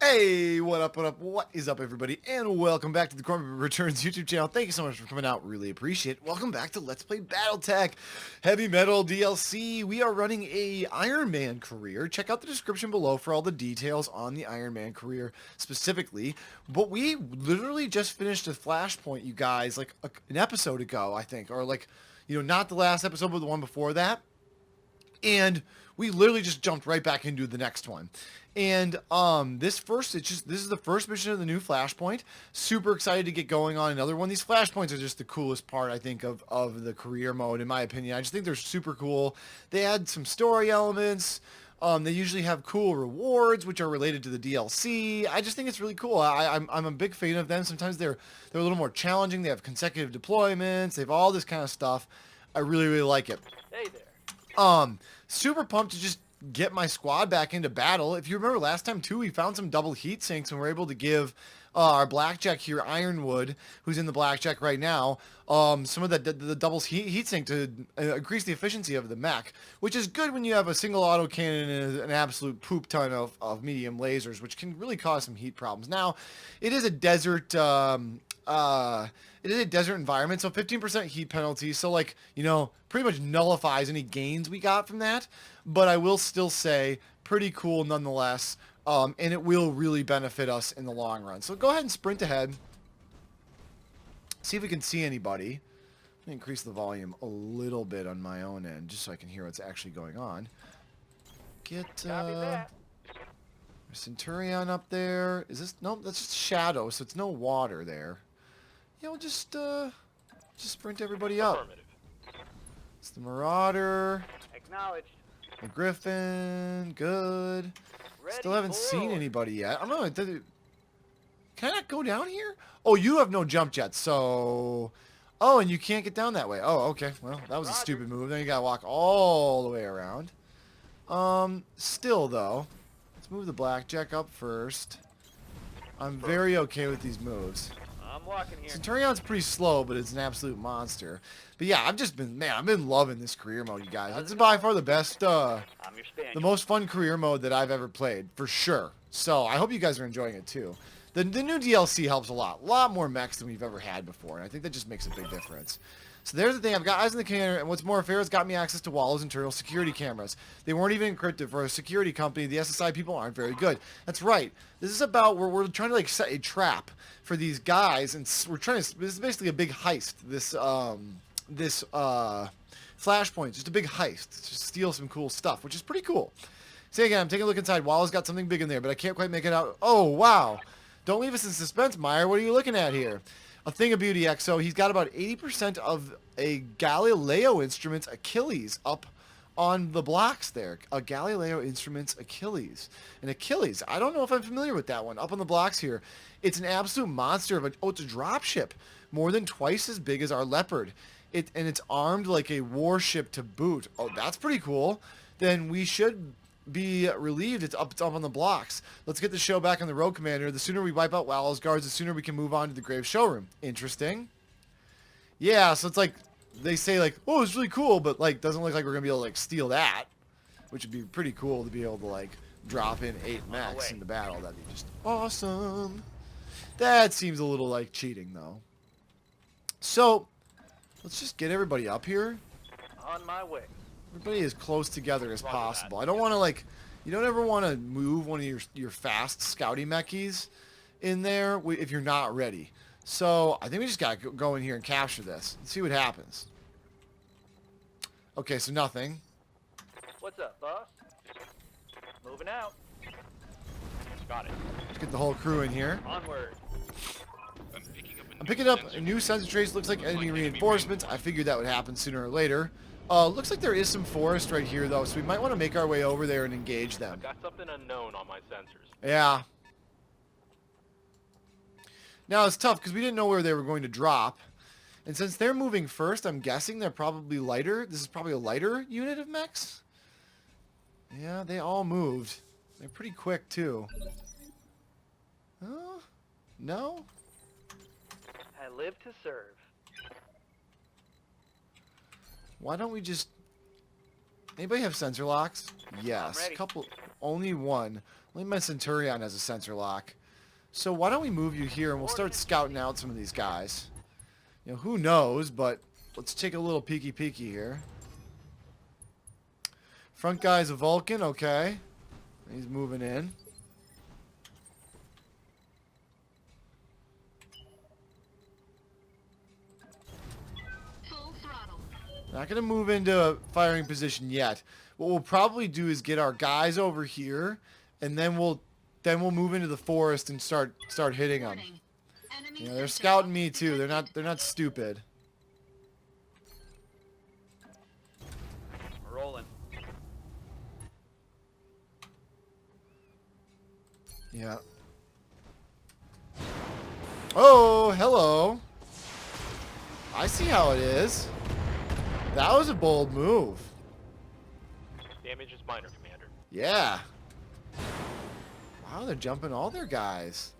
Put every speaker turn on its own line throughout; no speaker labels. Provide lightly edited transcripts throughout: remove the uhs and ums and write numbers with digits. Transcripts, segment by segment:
Hey, what up, what is up, everybody, and welcome back to the CornbreadReturns YouTube channel. Thank you so much for coming out, really appreciate it. Welcome back to Let's Play BattleTech Heavy Metal DLC. We are running a Ironman career. Check out the description below for all the details on the Ironman career specifically. But we literally just finished a flashpoint, you guys, like an episode ago, I think, or like, not the last episode, but the one before that. And we literally just jumped right back into the next one. And this is the first mission of the new Flashpoint. Super excited to get going on another one. These Flashpoints are just the coolest part, I think, of the career mode, in my opinion. I just think they're super cool. They add some story elements. They usually have cool rewards, which are related to the DLC. I just think it's really cool. I'm a big fan of them. Sometimes they're a little more challenging. They have consecutive deployments. They have all this kind of stuff. I really, really like it.
Hey there.
Super pumped to just get my squad back into battle. If you remember last time too, we found some double heat sinks and we're able to give our blackjack here, Ironwood, who's in the blackjack right now, some of the doubles heat sink to increase the efficiency of the mech, which is good when you have a single auto cannon and an absolute poop ton of medium lasers, which can really cause some heat problems. Now, it is a desert. It is a desert environment, so 15% heat penalty, so pretty much nullifies any gains we got from that, but I will still say pretty cool nonetheless, and it will really benefit us in the long run. So go ahead and sprint ahead, see if we can see anybody. Let me increase the volume a little bit on my own end, just so I can hear what's actually going on. Get Centurion up there. Is this? Nope, that's just shadow, so it's no water there. Yeah, we'll just sprint everybody up. It's the Marauder.
Acknowledged.
The Griffin. Good. Still haven't seen anybody yet. I'm gonna. Can I not go down here? Oh, you have no jump jets, so. Oh, and you can't get down that way. Oh, okay. Well, that was a stupid move. Then you gotta walk all the way around. Still though, let's move the blackjack up first. I'm very okay with these moves.
I'm walking here.
Centurion's pretty slow, but it's an absolute monster. But yeah, I've been loving this career mode, you guys. It's by far the best, the most fun career mode that I've ever played, for sure. So I hope you guys are enjoying it too. The new DLC helps a lot more mechs than we've ever had before, and I think that just makes a big difference. So there's the thing, I've got eyes in the camera, and what's more, Farrah's got me access to Wallow's internal security cameras. They weren't even encrypted. For a security company, the SSI people aren't very good. That's right. This is about, we're trying to set a trap for these guys, and this is basically a big heist, this Flashpoint, just a big heist. Just steal some cool stuff, which is pretty cool. See, again, I'm taking a look inside. Wallow's got something big in there, but I can't quite make it out. Oh, wow. Don't leave us in suspense, Meyer. What are you looking at here? A thing of beauty, XO. He's got about 80% of a Galileo Instruments Achilles up on the blocks there. A Galileo Instruments Achilles. An Achilles. I don't know if I'm familiar with that one. Up on the blocks here. It's an absolute monster of a... Oh, it's a dropship. More than twice as big as our Leopard. And it's armed like a warship to boot. Oh, that's pretty cool. Then we should be relieved it's up on the blocks. Let's get the show back on the road, Commander. The sooner we wipe out Wallow's guards, the sooner we can move on to the Grave showroom. Interesting. Yeah, so it's like they say oh, it's really cool, but doesn't look like we're gonna be able to steal that, which would be pretty cool to be able to drop in 8 mechs into battle. That'd be just awesome. That seems a little cheating though. So let's just get everybody up here.
On my way.
Everybody as close together as possible. I don't want to you don't ever want to move one of your fast scouty mechs in there if you're not ready. So I think we just gotta go in here and capture this and see what happens. Okay, so nothing.
What's up, boss? Moving out. Got it.
Let's get the whole crew in here.
Onward.
I'm picking up a new sensor trace. Looks like enemy reinforcements. I figured that would happen sooner or later. Looks like there is some forest right here, though, so we might want to make our way over there and engage them.
I've got something unknown on my sensors.
Yeah. Now, it's tough, because we didn't know where they were going to drop. And since they're moving first, I'm guessing they're probably lighter. This is probably a lighter unit of mechs. Yeah, they all moved. They're pretty quick, too. No?
I live to serve.
Why don't we just Anybody have sensor locks? Yes.
I'm ready.
Couple. Only one. Only my Centurion has a sensor lock. So why don't we move you here and we'll start scouting out some of these guys. You know, who knows, but let's take a little peeky here. Front guy's a Vulcan, okay. He's moving in.
Full throttle.
Not going to move into firing position yet. What we'll probably do is get our guys over here, and then we'll move into the forest and start hitting them.
Warning. Enemy
You know, they're
sensor
scouting
lock
me too.
detected.
They're not stupid.
We're rolling.
Yeah. Oh, hello. I see how it is. That was a bold move.
Damage is minor, Commander.
Yeah. Wow, they're jumping all their guys.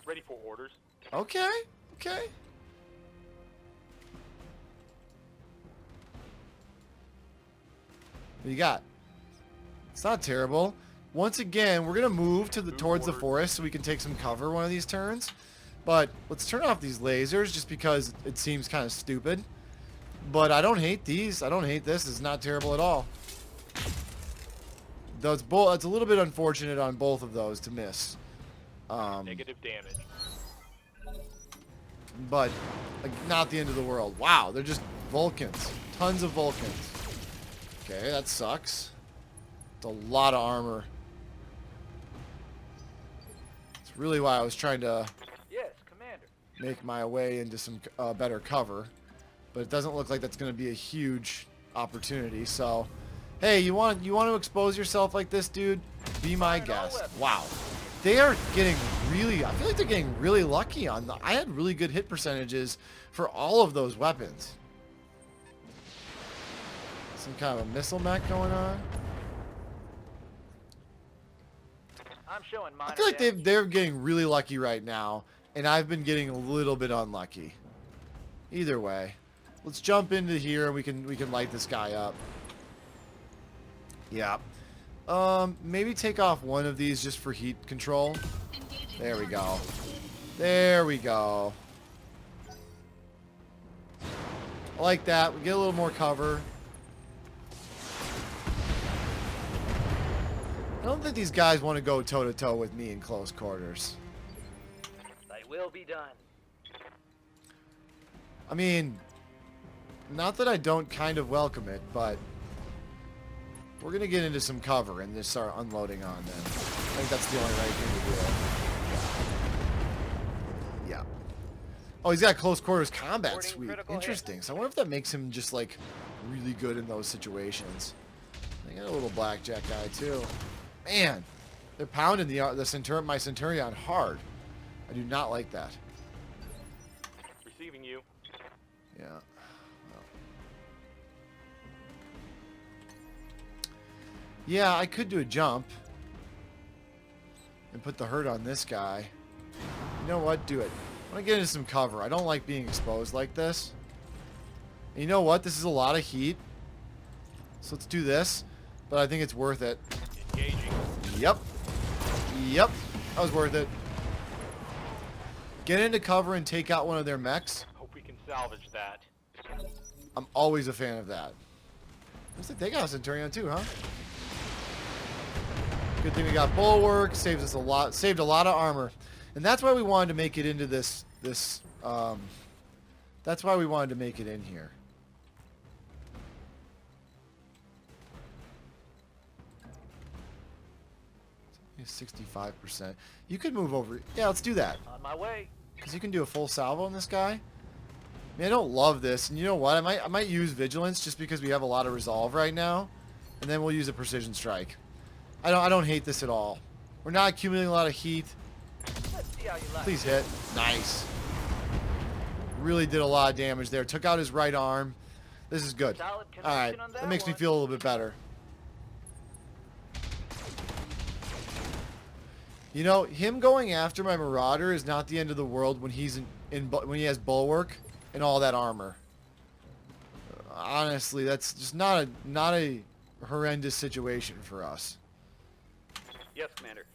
Ready for orders.
Okay. Okay. What do you got? It's not terrible. Once again, we're gonna move towards the forest so we can take some cover one of these turns. But let's turn off these lasers just because it seems kind of stupid. But I don't hate these. I don't hate this. It's not terrible at all. Though it's a little bit unfortunate on both of those to miss.
Negative damage.
But like, not the end of the world. Wow, they're just Vulcans. Tons of Vulcans. Okay, that sucks. It's a lot of armor. It's really why I was trying to
Yes, Commander.
make my way into some better cover. But it doesn't look like that's going to be a huge opportunity. So, hey, you want to expose yourself like this, dude? Be my guest. Wow. They are getting really, I feel like they're getting really lucky on the, I had really good hit percentages for all of those weapons. Some kind of a missile mech going on.
I'm showing minor
I feel like
damage.
they're getting really lucky right now, and I've been getting a little bit unlucky. Either way, let's jump into here and we can light this guy up. Yeah. Maybe take off one of these just for heat control.
Engaging
There we
target.
go. There we go. I like that. We get a little more cover. I don't think these guys want to go toe-to-toe with me in close quarters.
They will be done.
I mean, not that I don't kind of welcome it, but we're going to get into some cover and just start unloading on them. I think that's the only right thing to do. Yeah. Oh, he's got close quarters combat
Reporting
suite.
critical hit.
Interesting. So I wonder if that makes him just, like, really good in those situations. I got a little blackjack guy, too. Man, they're pounding my Centurion hard. I do not like that.
Receiving you.
Yeah. Yeah, I could do a jump and put the hurt on this guy. You know what? Do it. I want to get into some cover. I don't like being exposed like this. And you know what? This is a lot of heat. So let's do this. But I think it's worth it.
Engaging.
Yep. Yep. That was worth it. Get into cover and take out one of their mechs.
Hope we can salvage that.
I'm always a fan of that. Looks like they got a Centurion too, huh? Good thing we got bulwark. Saves us a lot. Saved a lot of armor, and that's why we wanted to make it into this. That's why we wanted to make it in here. It's 65%. You could move over. Yeah, let's do that.
On my way.
Because you can do a full salvo on this guy. I mean, I don't love this. And you know what? I might use Vigilance just because we have a lot of Resolve right now. And then we'll use a Precision Strike. I don't hate this at all. We're not accumulating a lot of heat.
Let's see how you like.
Please hit. Nice. Really did a lot of damage there. Took out his right arm. This is good.
Solid
Alright.
connection on
That makes me
one.
feel a little bit better. You know, him going after my Marauder is not the end of the world when he's when he has bulwark and all that armor. Honestly, that's just not a horrendous situation for us.
Yes, Commander.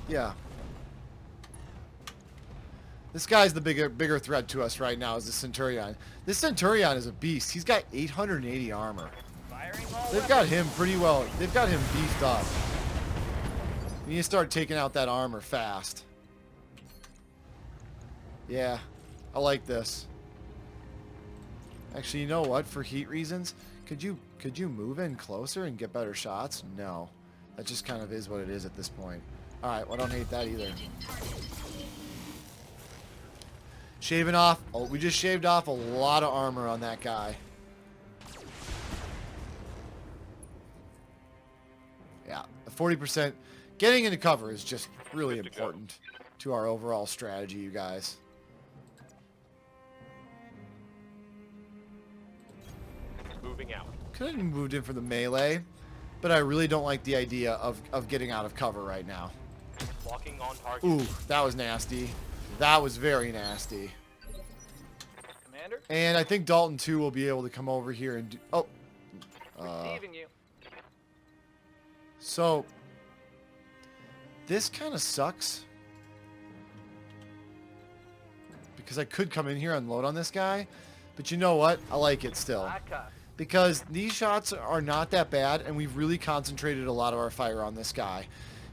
Yeah. This guy's the bigger threat to us right now is the Centurion. This Centurion is a beast. He's got 880 armor.
Firing all
They've got him pretty well. They've got him beefed up. We need to start taking out that armor fast. Yeah, I like this. Actually, you know what? For heat reasons, could you move in closer and get better shots? No, that just kind of is what it is at this point. All right, well, I don't hate that either.
Engaging target.
Shaving off. Oh, we just shaved off a lot of armor on that guy. Yeah, the 40%. Getting into cover is just really important to our overall strategy, you guys.
Moving out.
Could have moved in for the melee, but I really don't like the idea of getting out of cover right now.
Locking on target.
Ooh, that was nasty. That was very nasty.
Commander,
And I think Dalton, too, will be able to come over here and do... Oh.
receiving you.
So, this kind of sucks. Because I could come in here and unload on this guy. But you know what? I like it still.
I copy.
Because these shots are not that bad, and we've really concentrated a lot of our fire on this guy.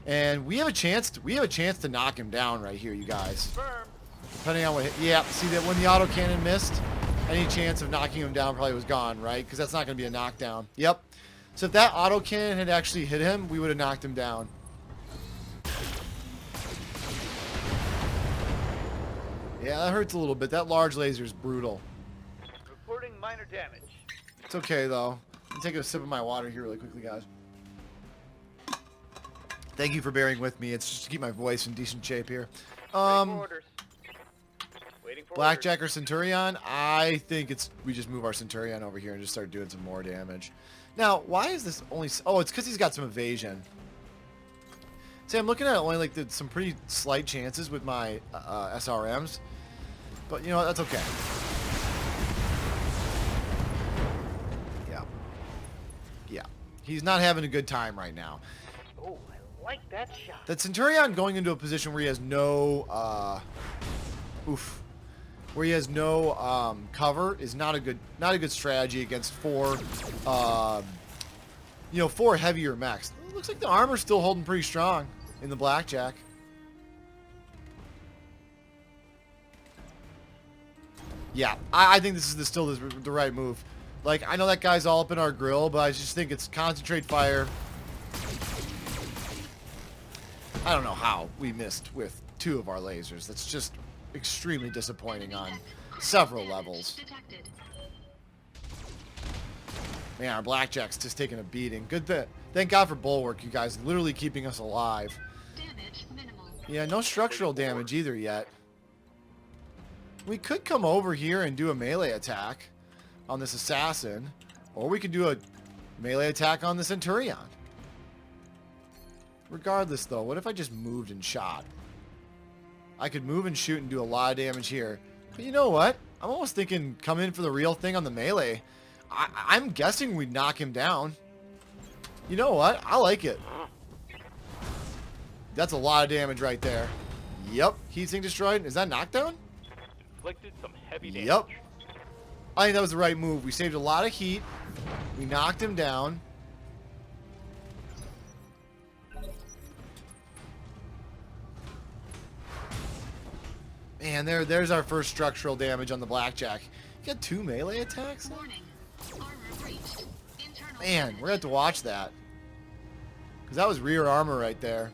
And we have a chance to knock him down right here, you guys.
Confirmed.
Depending on what... Yeah, see that when the autocannon missed, any chance of knocking him down probably was gone, right? Because that's not going to be a knockdown. Yep. So if that autocannon had actually hit him, we would have knocked him down. Yeah, that hurts a little bit. That large laser is brutal.
Reporting minor damage.
It's okay, though. I'm taking a sip of my water here really quickly, guys. Thank you for bearing with me. It's just to keep my voice in decent shape here.
Waiting for orders. Waiting for
Blackjack or Centurion? I think we just move our Centurion over here and just start doing some more damage. Now, why is this only... Oh, it's because he's got some evasion. See, I'm looking at only like some pretty slight chances with my SRMs. But you know what? That's okay. Yeah. Yeah. He's not having a good time right now.
Oh, I like that shot.
That Centurion going into a position where he has no... where he has no cover is not a good strategy against four heavier mechs. It looks like the armor's still holding pretty strong in the Blackjack. Yeah, I think this is still the right move. Like, I know that guy's all up in our grill, but I just think it's concentrate fire. I don't know how we missed with 2 of our lasers. That's just extremely disappointing on several levels.
Detected.
Man, our Blackjack's just taking a beating. Good bit. Thank God for Bulwark, you guys. Literally keeping us alive.
Damage minimal.
Yeah, no structural damage either yet. We could come over here and do a melee attack on this assassin. Or we could do a melee attack on the Centurion. Regardless, though, what if I just moved and shot? I could move and shoot and do a lot of damage here. But you know what? I'm almost thinking come in for the real thing on the melee. I'm guessing we'd knock him down. You know what? I like it. That's a lot of damage right there. Yep. Heatsink destroyed. Is that knockdown?
Inflicted some heavy damage.
Yep. I think that was the right move. We saved a lot of heat. We knocked him down. Man, there's our first structural damage on the Blackjack. You got 2 melee attacks?
Warning. Armor breached. Internal
Man,
damage.
we're going to have to watch that. Because that was rear armor right there.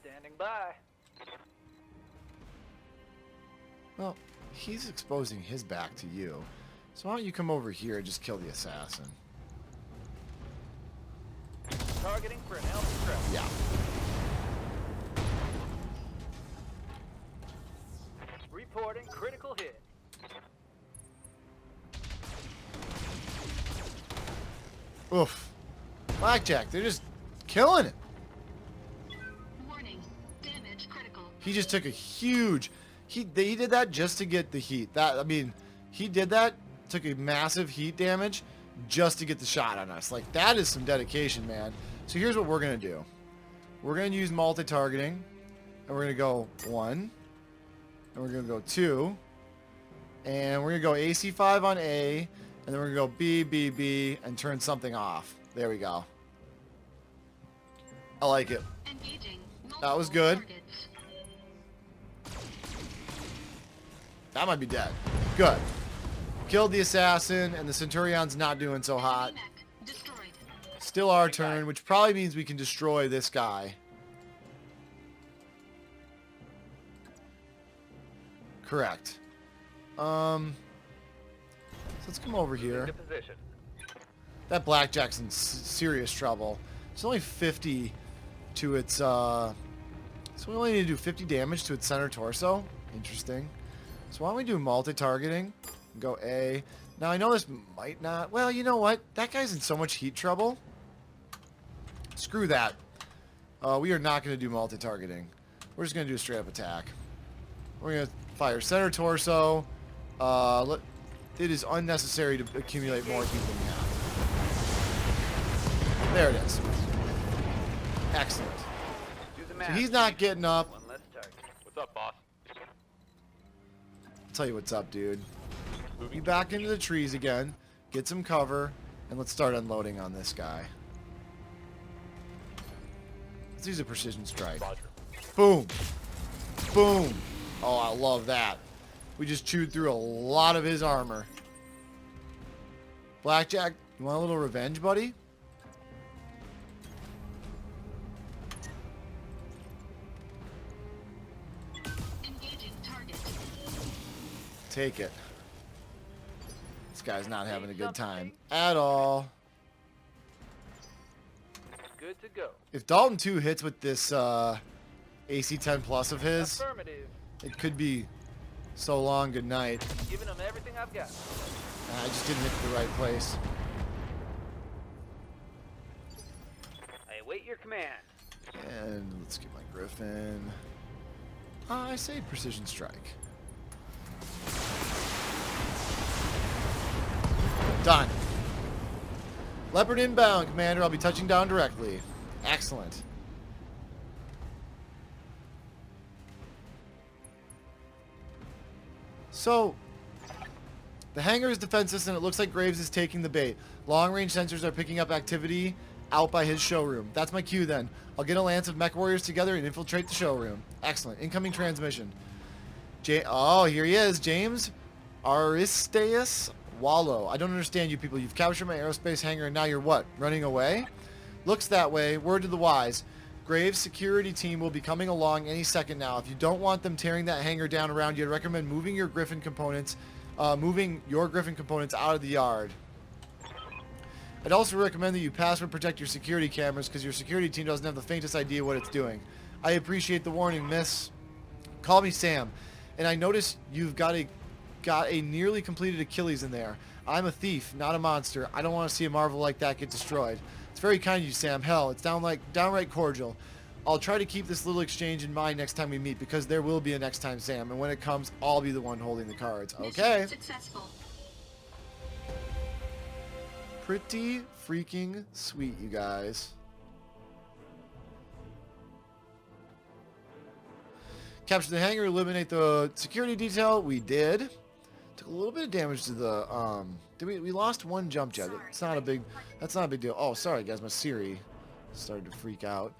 Standing by.
Well, he's exposing his back to you. So why don't you come over here and just kill the assassin?
Targeting for an alpha threat.
Yeah.
Reporting critical hit.
Oof. Blackjack, they're just killing it.
Warning. Damage critical.
He just took a huge He did that just to get the heat. I mean, he did that, took a massive heat damage just to get the shot on us. Like, that is some dedication, man. So here's what we're going to do. We're going to use multi-targeting, and we're going to go 1, and we're going to go 2, and we're going to go AC5 on A, and then we're going to go B, B, B, and turn something off. There we go. I like it.
Engaging
That was
multiple
good.
targets.
That might be dead. Good. Killed the assassin, and the Centurion's not doing so hot.
Enemy mech destroyed.
Still our turn, which probably means we can destroy this guy. Correct. So let's come over here.
Into position.
That blackjack's in serious trouble. It's only 50 to its, so we only need to do 50 damage to its center torso. Interesting. So why don't we do multi-targeting? Go A. Now I know this might not, well, you know what? That guy's in so much heat trouble. Screw that. We are not going to do multi-targeting. We're just going to do a straight-up attack. We're going to fire center torso. It is unnecessary to accumulate more heat than we have. There it is. Excellent.
Do the
So
math.
he's not getting up.
One less target.
What's up, boss?
I'll tell you what's up, dude.
Moving
Be back into the trees again. Get some cover. And let's start unloading on this guy. Let's use a precision strike.
Roger.
Boom. Boom. Oh, I love that. We just chewed through a lot of his armor. Blackjack, you want a little revenge, buddy?
Engaging target.
Take it. This guy's not having a good time at all.
Good to go.
If Dalton 2 hits with this AC 10 plus of his,
Affirmative.
it could be so long good night.
Giving them everything I've got.
I just didn't hit the right place.
I await your command.
And let's get my Griffin. I say precision strike. Done. Leopard inbound, Commander. I'll be touching down directly. Excellent. So, the hangar is defenseless, and it looks like Graves is taking the bait. Long-range sensors are picking up activity out by his showroom. That's my cue, then. I'll get a lance of Mechwarriors together and infiltrate the showroom. Excellent. Incoming transmission. Oh, here he is. James Aristeas Wallow. I don't understand you people. You've captured my aerospace hangar, and now you're what? Running away? Looks that way. Word to the wise. Graves' security team will be coming along any second now. If you don't want them tearing that hangar down around you, I'd recommend moving your Griffin components out of the yard. I'd also recommend that you password protect your security cameras because your security team doesn't have the faintest idea what it's doing. I appreciate the warning, miss. Call me Sam. And I notice you've got a nearly completed Achilles in there. I'm a thief, not a monster. I don't want to see a marvel like that get destroyed. It's very kind of you, Sam. Hell, it's downright cordial. I'll try to keep this little exchange in mind next time we meet because there will be a next time, Sam. And when it comes, I'll be the one holding the cards. Okay.
Mission successful.
Pretty freaking sweet, you guys. Capture the hangar, eliminate the security detail. We did. Took a little bit of damage to the we lost one jump jet. That's not a big deal. Oh, sorry guys, my Siri started to freak out.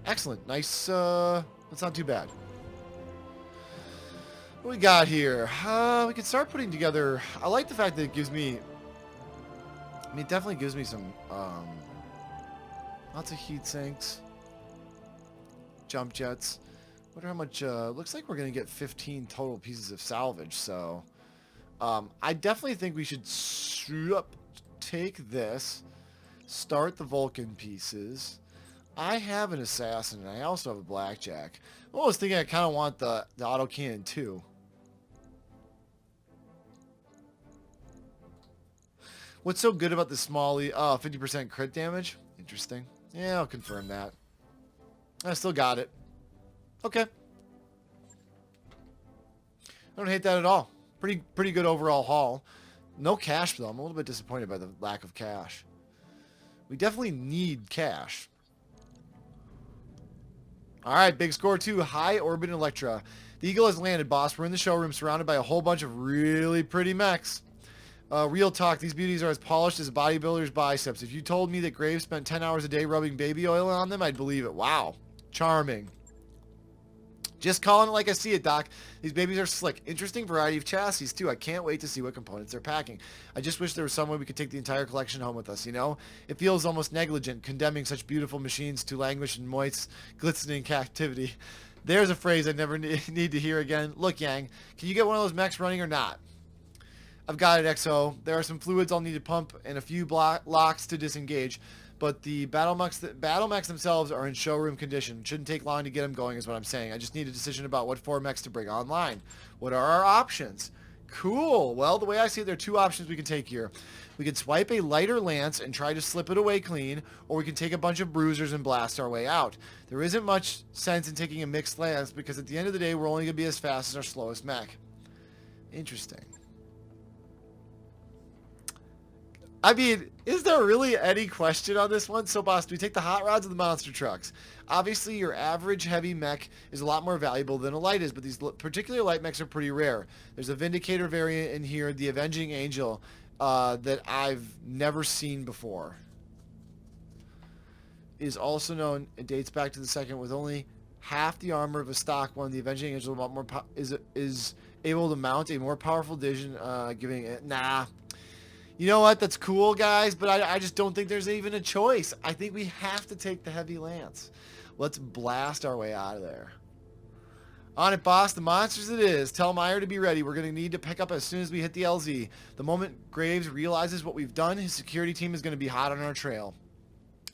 Excellent. Nice. That's not too bad. What we got here? We can start putting together. I like the fact that it gives me. I mean, it definitely gives me some lots of heat sinks, jump jets. Wonder how much. Looks like we're gonna get 15 total pieces of salvage. So, I definitely think we should take this, start the Vulcan pieces. I have an assassin, and I also have a blackjack. I was thinking I kind of want the autocannon too. What's so good about the Smalley? 50% crit damage? Interesting. Yeah, I'll confirm that. I still got it. Okay. I don't hate that at all. Pretty good overall haul. No cash, though. I'm a little bit disappointed by the lack of cash. We definitely need cash. All right, big score 2. High Orbit Electra. The Eagle has landed, boss. We're in the showroom surrounded by a whole bunch of really pretty mechs. Real talk, these beauties are as polished as a bodybuilder's biceps. If you told me that Graves spent 10 hours a day rubbing baby oil on them, I'd believe it. Wow. Charming. Just calling it like I see it, Doc. These babies are slick. Interesting variety of chassis, too. I can't wait to see what components they're packing. I just wish there was some way we could take the entire collection home with us, you know? It feels almost negligent, condemning such beautiful machines to languish in moist, glistening captivity. There's a phrase I never need to hear again. Look, Yang, can you get one of those mechs running or not? I've got it, XO. There are some fluids I'll need to pump and a few locks to disengage. But the battle mechs themselves are in showroom condition. Shouldn't take long to get them going is what I'm saying. I just need a decision about what 4 mechs to bring online. What are our options? Cool. Well, the way I see it, there are 2 options we can take here. We could swipe a lighter lance and try to slip it away clean, or we can take a bunch of bruisers and blast our way out. There isn't much sense in taking a mixed lance because at the end of the day, we're only going to be as fast as our slowest mech. Interesting. I mean, is there really any question on this one? So, boss, do we take the hot rods or the monster trucks? Obviously, your average heavy mech is a lot more valuable than a light is, but these particular light mechs are pretty rare. There's a Vindicator variant in here, the Avenging Angel, that I've never seen before. Is also known, it dates back to the second, with only half the armor of a stock one. The Avenging Angel is a lot more is able to mount a more powerful vision, giving it... Nah. You know what? That's cool, guys, but I just don't think there's even a choice. I think we have to take the heavy lance. Let's blast our way out of there. On it, boss. The monsters it is. Tell Meyer to be ready. We're going to need to pick up as soon as we hit the LZ. The moment Graves realizes what we've done, his security team is going to be hot on our trail.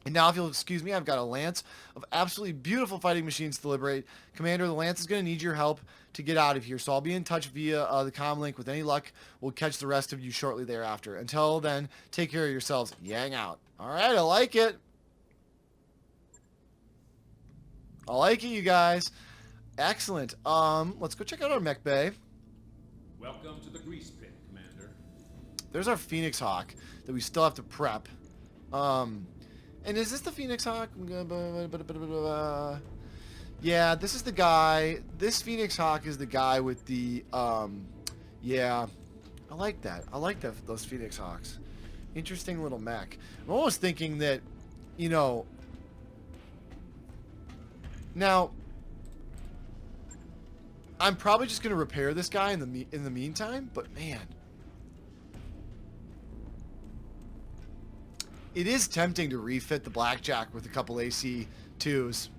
And now, if you'll excuse me, I've got a lance of absolutely beautiful fighting machines to liberate. Commander, the lance is going to need your help to get out of here, so I'll be in touch via the comm link. With any luck, we'll catch the rest of you shortly thereafter. Until then, take care of yourselves. Yang out. All right, I like it. I like it, you guys. Excellent. Let's go check out our mech bay.
Welcome to the grease pit, Commander.
There's our Phoenix Hawk that we still have to prep. And is this the Phoenix Hawk? Yeah, this is the guy. This Phoenix Hawk is the guy with the, yeah. I like that. I like those Phoenix Hawks. Interesting little mech. I'm almost thinking that, you know, now, I'm probably just going to repair this guy in the meantime, but man. It is tempting to refit the Blackjack with a couple AC2s.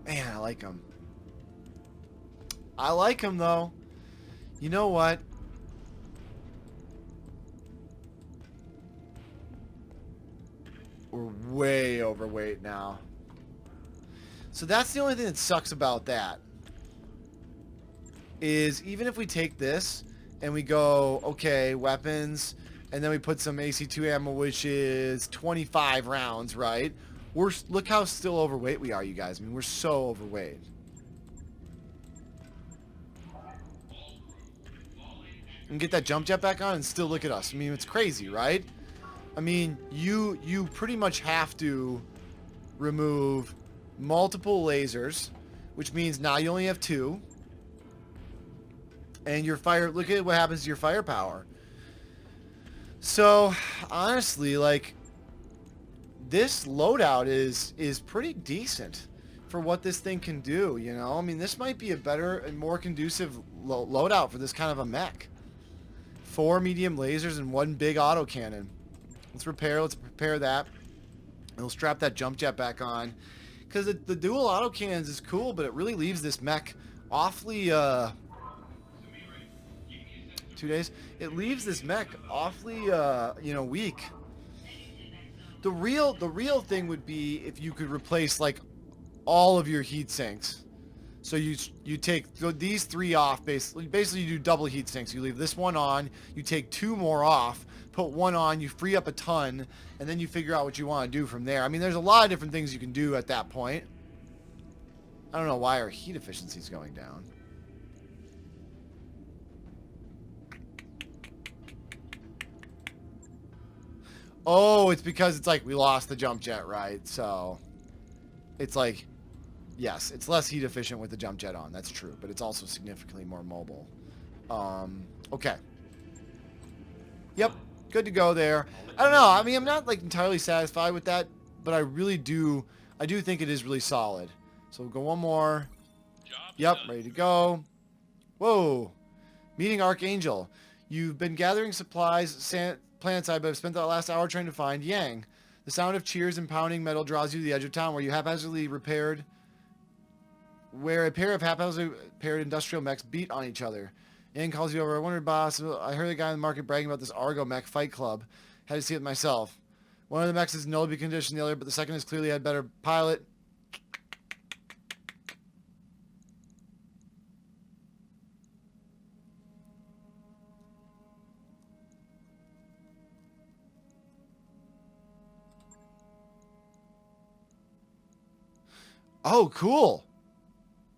Man, I like him. I like him, though. You know what? We're way overweight now. So that's the only thing that sucks about that. Is even if we take this and we go, okay, weapons, and then we put some AC2 ammo, which is 25 rounds, right? Look how still overweight we are, you guys. I mean, we're so overweight. And get that jump jet back on and still look at us. I mean, it's crazy, right? I mean, you pretty much have to remove multiple lasers, which means now you only have 2. And your fire, look at what happens to your firepower. So, honestly, like, this loadout is pretty decent for what this thing can do, you know? I mean, this might be a better and more conducive loadout for this kind of a mech. 4 medium lasers and 1 big autocannon. Let's prepare that. And we'll strap that jump jet back on. Because the dual autocannons is cool, but it really leaves this mech awfully, 2 days? It leaves this mech awfully, you know, weak. The real thing would be if you could replace, like, all of your heat sinks. So you take these 3 off, basically you do double heat sinks. You leave this one on, you take 2 more off, put 1 on, you free up a ton, and then you figure out what you want to do from there. I mean, there's a lot of different things you can do at that point. I don't know why our heat efficiency is going down. Oh, it's because it's like we lost the jump jet, right? So it's like, yes, it's less heat efficient with the jump jet on. That's true, but it's also significantly more mobile. Okay. Yep, good to go there. I don't know. I mean, I'm not like entirely satisfied with that, but I do think it is really solid. So we'll go one more. Yep, ready to go. Whoa. Meeting Archangel. You've been gathering supplies planet side, but have spent the last hour trying to find Yang. The sound of cheers and pounding metal draws you to the edge of town where a pair of haphazardly repaired industrial mechs beat on each other. Yang calls you over. I wondered, boss, I heard a guy in the market bragging about this Argo mech fight club. Had to see it myself. One of the mechs is nobly conditioned, the other, but the second has clearly had better pilot. Oh, cool.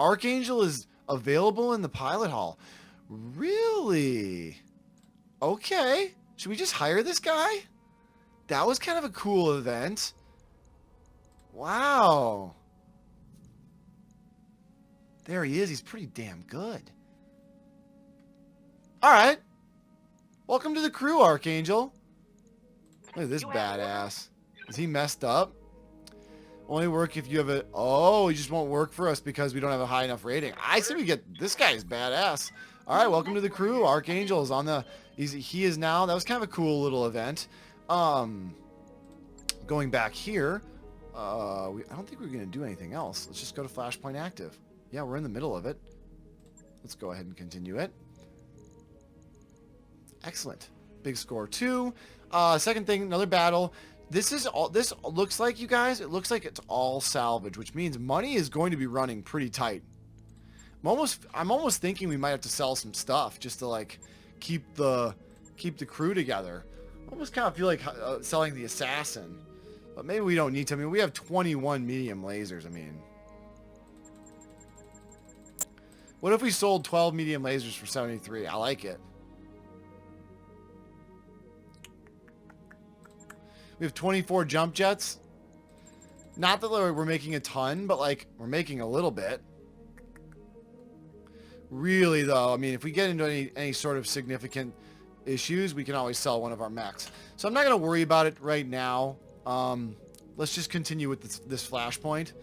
Archangel is available in the pilot hall. Really? Okay. Should we just hire this guy? That was kind of a cool event. Wow. There he is. He's pretty damn good. All right. Welcome to the crew, Archangel. Look at this badass. Is he messed up? Only work if you have a... Oh, he just won't work for us because we don't have a high enough rating. I see we get... This guy is badass. All right, welcome to the crew. Archangel is on the... He is now... That was kind of a cool little event. Going back here... I don't think we're going to do anything else. Let's just go to Flashpoint Active. Yeah, we're in the middle of it. Let's go ahead and continue it. Excellent. Big score 2. Second thing, another battle. This looks like, you guys, it looks like it's all salvage, which means money is going to be running pretty tight. I'm almost thinking we might have to sell some stuff just to like keep the crew together. I almost kind of feel like selling the assassin, but maybe we don't need to. I mean, we have 21 medium lasers. I mean, what if we sold 12 medium lasers for 73? I like it. We have 24 jump jets. Not that we're making a ton, but like we're making a little bit. Really though, I mean, if we get into any sort of significant issues, we can always sell one of our mechs. So I'm not going to worry about it right now. Let's just continue with this flashpoint,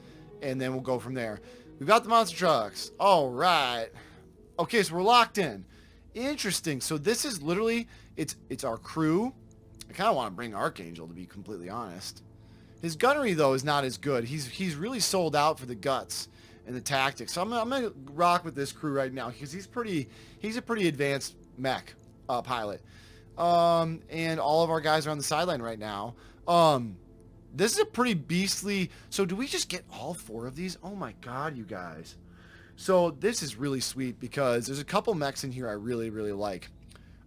and then we'll go from there. We've got the monster trucks. All right. Okay, so we're locked in. Interesting. So this is literally, it's our crew. I kind of want to bring Archangel, to be completely honest. His gunnery, though, is not as good. He's really sold out for the guts and the tactics. So I'm gonna rock with this crew right now because he's a pretty advanced mech pilot. And all of our guys are on the sideline right now. This is a pretty beastly... So do we just get all 4 of these? Oh my god, you guys. So this is really sweet because there's a couple mechs in here I really, really like.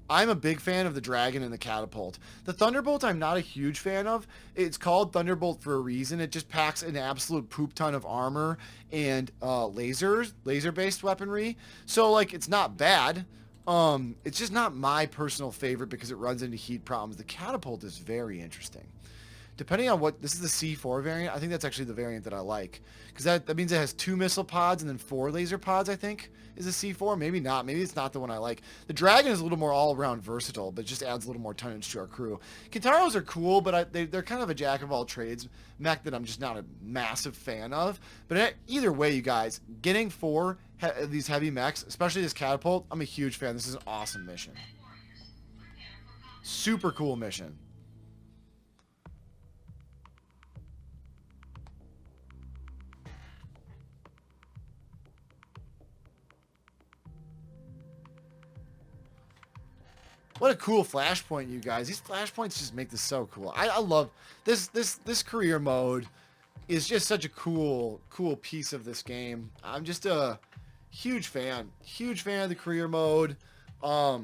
I'm a big fan of the Dragon and the Catapult. The Thunderbolt I'm not a huge fan of. It's called Thunderbolt for a reason. It just packs an absolute poop ton of armor and laser-based weaponry. So, like, it's not bad. It's just not my personal favorite because it runs into heat problems. The Catapult is very interesting. Depending on what... This is the C4 variant. I think that's actually the variant that I like. Because that means it has 2 missile pods and then 4 laser pods, I think, is a C4. Maybe not. Maybe it's not the one I like. The Dragon is a little more all-around versatile, but just adds a little more tonnage to our crew. Kintaros are cool, but they're kind of a jack-of-all-trades mech that I'm just not a massive fan of. But either way, you guys, getting 4 these heavy mechs, especially this Catapult, I'm a huge fan. This is an awesome mission. Super cool mission. What a cool flashpoint, you guys. These flashpoints just make this so cool. I love this career mode. is just such a cool piece of this game. I'm just a huge fan of the career mode. The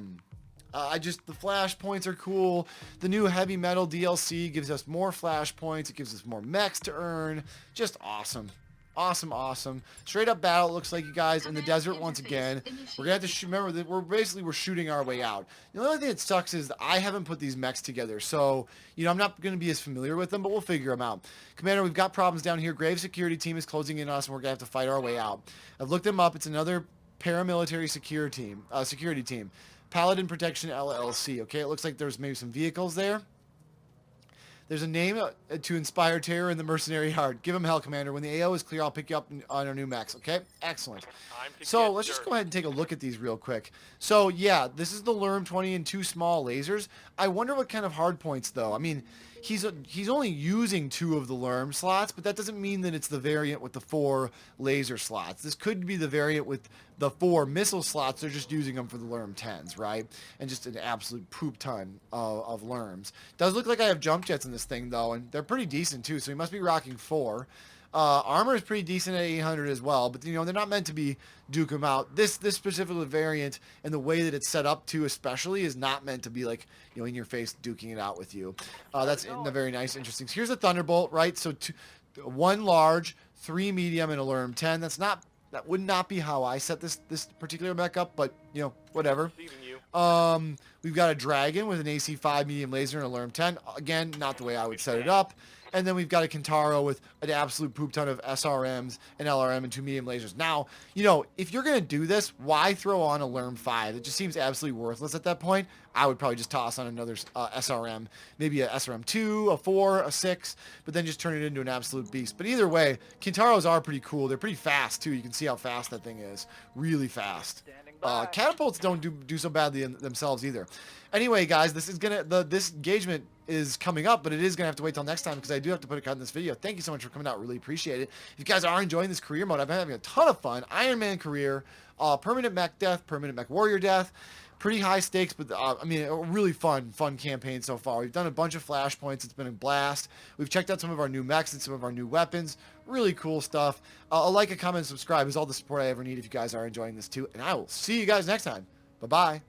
flashpoints are cool. The new heavy metal DLC gives us more flashpoints. It gives us more mechs to earn. Just awesome. Awesome. Straight up battle, it looks like, you guys, in the desert once again. We're going to have to remember that we're shooting our way out. The only thing that sucks is that I haven't put these mechs together. So, I'm not going to be as familiar with them, but we'll figure them out. Commander, we've got problems down here. Grave security team is closing in on us, and we're going to have to fight our way out. I've looked them up. It's another paramilitary security team. Paladin Protection LLC. Okay, it looks like there's maybe some vehicles there. There's a name to inspire terror in the mercenary heart. Give him hell, Commander. When the AO is clear, I'll pick you up on our new mechs. Okay? Excellent. So let's just go ahead and take a look at these real quick. So yeah, this is the Lerm 20 and 2 small lasers. I wonder what kind of hard points, though. I mean, he's only using 2 of the Lerm slots, but that doesn't mean that it's the variant with the 4 laser slots. This could be the variant with the 4 missile slots. They're just using them for the Lerm 10s, right? And just an absolute poop ton of Lerms. Does look like I have jump jets in this thing, though, and they're pretty decent, too, so he must be rocking 4. Armor is pretty decent at 800 as well, but they're not meant to be duke them out. This specific variant and the way that it's set up too, especially, is not meant to be like in your face duking it out with you. That's very nice, interesting. So here's a Thunderbolt, right? So 1 large, 3 medium, and a Lerm 10. That would not be how I set this particular mech up, but whatever. We've got a Dragon with an AC 5 medium laser and a Lerm 10. Again, not the way I would set it up. And then we've got a Kintaro with an absolute poop ton of SRMs, an LRM, and 2 medium lasers. Now, if you're going to do this, why throw on a Lerm 5? It just seems absolutely worthless at that point. I would probably just toss on another SRM, maybe a SRM 2, a 4, a 6, but then just turn it into an absolute beast. But either way, Kintaros are pretty cool. They're pretty fast, too. You can see how fast that thing is. Really fast. Catapults don't do so badly themselves either. Anyway, guys, this engagement is coming up, but it is gonna have to wait till next time because I do have to put a cut in this video. Thank you so much for coming out. Really appreciate it. If you guys are enjoying this career mode, I've been having a ton of fun. Ironman career, permanent mech death, permanent mech warrior death. Pretty high stakes, but a really fun campaign so far. We've done a bunch of flashpoints. It's been a blast. We've checked out some of our new mechs and some of our new weapons. Really cool stuff. A like, a comment, and subscribe is all the support I ever need if you guys are enjoying this too. And I will see you guys next time. Bye-bye.